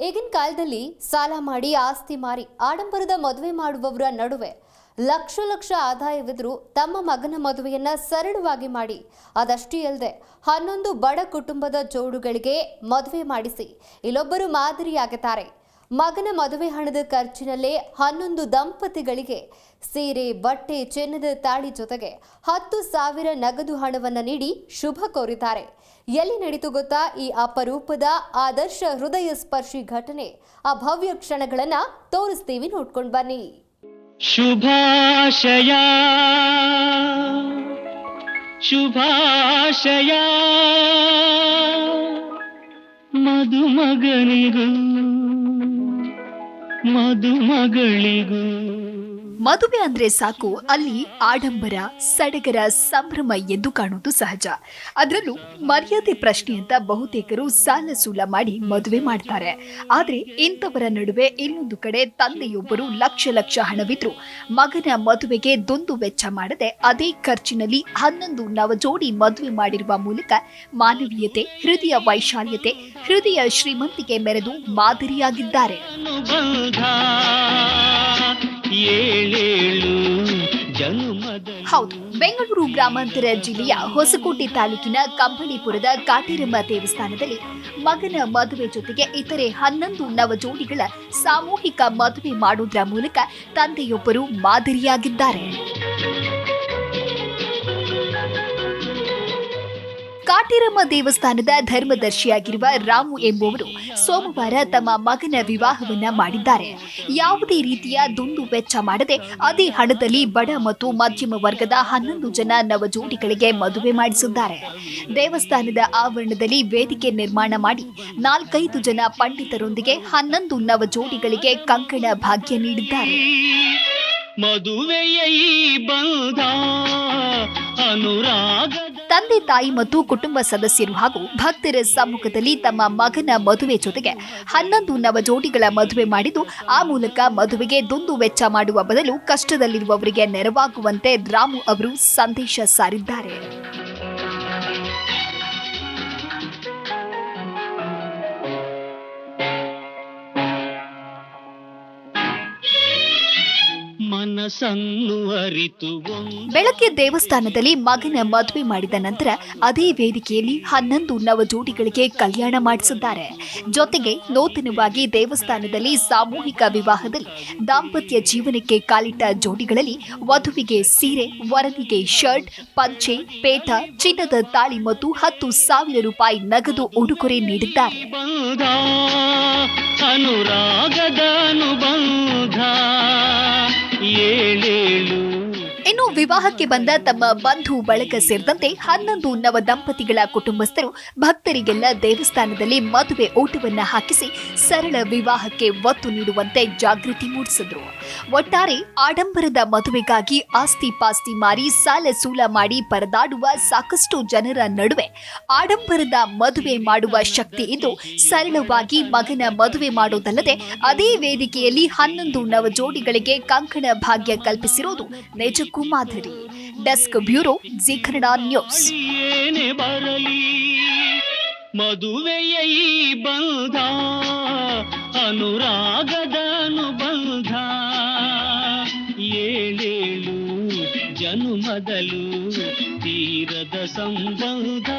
ಈಗಿನ ಕಾಲದಲ್ಲಿ ಸಾಲ ಮಾಡಿ ಆಸ್ತಿ ಮಾರಿ ಆಡಂಬರದ ಮದುವೆ ಮಾಡುವವರ ನಡುವೆ ಲಕ್ಷ ಲಕ್ಷ ಆದಾಯವಿದ್ರೂ ತಮ್ಮ ಮಗನ ಮದುವೆಯನ್ನ ಸರಳವಾಗಿ ಮಾಡಿ ಅದಷ್ಟೇ ಅಲ್ಲದೆ 11 ಬಡ ಕುಟುಂಬದ ಜೋಡುಗಳಿಗೆ ಮದುವೆ ಮಾಡಿಸಿ ಇಲ್ಲೊಬ್ಬರು ಮಾದರಿಯಾಗುತ್ತಾರೆ. ಮಗನ ಮದುವೆ ಹಣದ ಖರ್ಚಿನಲ್ಲೇ 11 ದಂಪತಿಗಳಿಗೆ ಸೀರೆ, ಬಟ್ಟೆ, ಚಿನ್ನದ ತಾಳಿ ಜೊತೆಗೆ 10,000 ನಗದು ಹಣವನ್ನು ನೀಡಿ ಶುಭ ಕೋರಿದ್ದಾರೆ. ಎಲ್ಲಿ ನಡೀತು ಗೊತ್ತಾ ಈ ಅಪರೂಪದ ಆದರ್ಶ ಹೃದಯ ಸ್ಪರ್ಶಿ ಘಟನೆ? ಆ ಭವ್ಯ ಕ್ಷಣಗಳನ್ನ ತೋರಿಸ್ತೀವಿ, ನೋಡ್ಕೊಂಡು ಬನ್ನಿ. ಶುಭಾಶಯ ಶುಭಾಶಯ ಮದುಮಗನಿಗೂ ಮದುಮಗಳಿಗೂ. ಮದುವೆ ಅಂದ್ರೆ ಸಾಕು ಅಲ್ಲಿ ಆಡಂಬರ, ಸಡಗರ, ಸಂಭ್ರಮ ಎಂದು ಕಾಣುವುದು ಸಹಜ. ಅದರಲ್ಲೂ ಮರ್ಯಾದೆ ಪ್ರಶ್ನೆ ಅಂತ ಬಹುತೇಕರು ಸಾಲ ಸೂಲ ಮಾಡಿ ಮದುವೆ ಮಾಡ್ತಾರೆ. ಆದ್ರೆ ಇಂಥವರ ನಡುವೆ ಇನ್ನೊಂದು ಕಡೆ ತಂದೆಯೊಬ್ಬರು ಲಕ್ಷ ಲಕ್ಷ ಹಣವಿದ್ರು ಮಗನ ಮದುವೆಗೆ ದುಂದು ವೆಚ್ಚ ಮಾಡದೆ ಅದೇ ಖರ್ಚಿನಲ್ಲಿ 11 ನವಜೋಡಿ ಮದುವೆ ಮಾಡಿರುವ ಮೂಲಕ ಮಾನವೀಯತೆ, ಹೃದಯ ವೈಶಾಲ್ಯತೆ, ಹೃದಯ ಶ್ರೀಮಂತಿಕೆ ಮೆರೆದು ಮಾದರಿಯಾಗಿದ್ದಾರೆ. ಹೌದು, ಬೆಂಗಳೂರು ಗ್ರಾಮಾಂತರ ಜಿಲ್ಲೆಯ ಹೊಸಕೋಟೆ ತಾಲೂಕಿನ ಕಂಬಳಿಪುರದ ಕಾಟೇರಮ್ಮ ದೇವಸ್ಥಾನದಲ್ಲಿ ಮಗನ ಮದುವೆ ಜೊತೆಗೆ ಇತರೆ 11 ನವಜೋಡಿಗಳ ಸಾಮೂಹಿಕ ಮದುವೆ ಮಾಡುವುದರ ಮೂಲಕ ತಂದೆಯೊಬ್ಬರು ಮಾದರಿಯಾಗಿದ್ದಾರೆ. ಕಾಟೇರಮ್ಮ ದೇವಸ್ಥಾನದ ಧರ್ಮದರ್ಶಿಯಾಗಿರುವ ರಾಮು ಎಂಬುವರು ಸೋಮವಾರ ತಮ್ಮ ಮಗನ ವಿವಾಹವನ್ನ ಮಾಡಿದ್ದಾರೆ. ಯಾವುದೇ ರೀತಿಯ ದುಂದು ವೆಚ್ಚ ಮಾಡದೆ ಅದೇ ಹಣದಲ್ಲಿ ಬಡ ಮತ್ತು ಮಧ್ಯಮ ವರ್ಗದ 11 ಜನ ನವಜೋಡಿಗಳಿಗೆ ಮದುವೆ ಮಾಡಿಸಿದ್ದಾರೆ. ದೇವಸ್ಥಾನದ ಆವರಣದಲ್ಲಿ ವೇದಿಕೆ ನಿರ್ಮಾಣ ಮಾಡಿ 4-5 ಜನ ಪಂಡಿತರೊಂದಿಗೆ 11 ನವಜೋಡಿಗಳಿಗೆ ಕಂಕಣ ಭಾಗ್ಯ ನೀಡಿದ್ದಾರೆ. ತಂದೆ, ತಾಯಿ ಮತ್ತು ಕುಟುಂಬ ಸದಸ್ಯರು ಹಾಗೂ ಭಕ್ತರ ಸಮ್ಮುಖದಲ್ಲಿ ತಮ್ಮ ಮಗನ ಮದುವೆ ಜೊತೆಗೆ 11 ನವಜೋಡಿಗಳ ಮದುವೆ ಮಾಡಿದ್ದು ಆ ಮೂಲಕ ಮದುವೆಗೆ ದುಂದು ವೆಚ್ಚ ಮಾಡುವ ಬದಲು ಕಷ್ಟದಲ್ಲಿರುವವರಿಗೆ ನೆರವಾಗುವಂತೆ ರಾಮು ಅವರು ಸಂದೇಶ ಸಾರಿದ್ದಾರೆ. ಬೆಳಗ್ಗೆ ದೇವಸ್ಥಾನದಲ್ಲಿ ಮಗನ ಮದುವೆ ಮಾಡಿದ ನಂತರ ಅದೇ ವೇದಿಕೆಯಲ್ಲಿ 11 ನವಜೋಡಿಗಳಿಗೆ ಕಲ್ಯಾಣ ಮಾಡಿಸಿದ್ದಾರೆ. ಜೊತೆಗೆ ನೂತನವಾಗಿ ದೇವಸ್ಥಾನದಲ್ಲಿ ಸಾಮೂಹಿಕ ವಿವಾಹದಲ್ಲಿ ದಾಂಪತ್ಯ ಜೀವನಕ್ಕೆ ಕಾಲಿಟ್ಟ ಜೋಡಿಗಳಲ್ಲಿ ವಧುವಿಗೆ ಸೀರೆ, ವರನಿಗೆ ಶರ್ಟ್, ಪಂಚೆ, ಪೇಟ, ಚಿನ್ನದ ತಾಳಿ ಮತ್ತು 10,000 ರೂಪಾಯಿ ನಗದು ಉಡುಗೊರೆ ನೀಡಿದ್ದಾರೆ. ಇನ್ನು ವಿವಾಹಕ್ಕೆ ಬಂದ ತಮ್ಮ ಬಂಧು ಬಳಗ ಸೇರಿದಂತೆ 11 ನವ ದಂಪತಿಗಳ ಕುಟುಂಬಸ್ಥರು ಭಕ್ತರಿಗೆಲ್ಲ ದೇವಸ್ಥಾನದಲ್ಲಿ ಮದುವೆ ಊಟವನ್ನ ಹಾಕಿಸಿ ಸರಳ ವಿವಾಹಕ್ಕೆ ಒತ್ತು ನೀಡುವಂತೆ ಜಾಗೃತಿ ಮೂಡಿಸಿದ್ರು. ಒಟ್ಟಾರೆ ಆಡಂಬರದ ಮದುವೆಗಾಗಿ ಆಸ್ತಿ ಪಾಸ್ತಿ ಮಾರಿ ಸಾಲ ಸೂಲ ಮಾಡಿ ಪರದಾಡುವ ಸಾಕಷ್ಟು ಜನರ ನಡುವೆ ಆಡಂಬರದ ಮದುವೆ ಮಾಡುವ ಶಕ್ತಿ ಇದ್ದು ಸರಳವಾಗಿ ಮಗನ ಮದುವೆ ಮಾಡೋದಲ್ಲದೆ ಅದೇ ವೇದಿಕೆಯಲ್ಲಿ 11 ನವಜೋಡಿಗಳಿಗೆ ಕಂಕಣ ಭಾಗ್ಯ ಕಲ್ಪಿಸಿರೋದು ನಿಜಕ್ಕೂ ಮಾದರಿ. Desk bureau, G Kannada news. ಮದುವೆಯ ಈ ಬಂಧ ಅನುರಾಗದ ಅನುಬಂಧ, ಏಳೇಳು ಜನುಮದಲು ತೀರದ ಸಂಬಂಧ.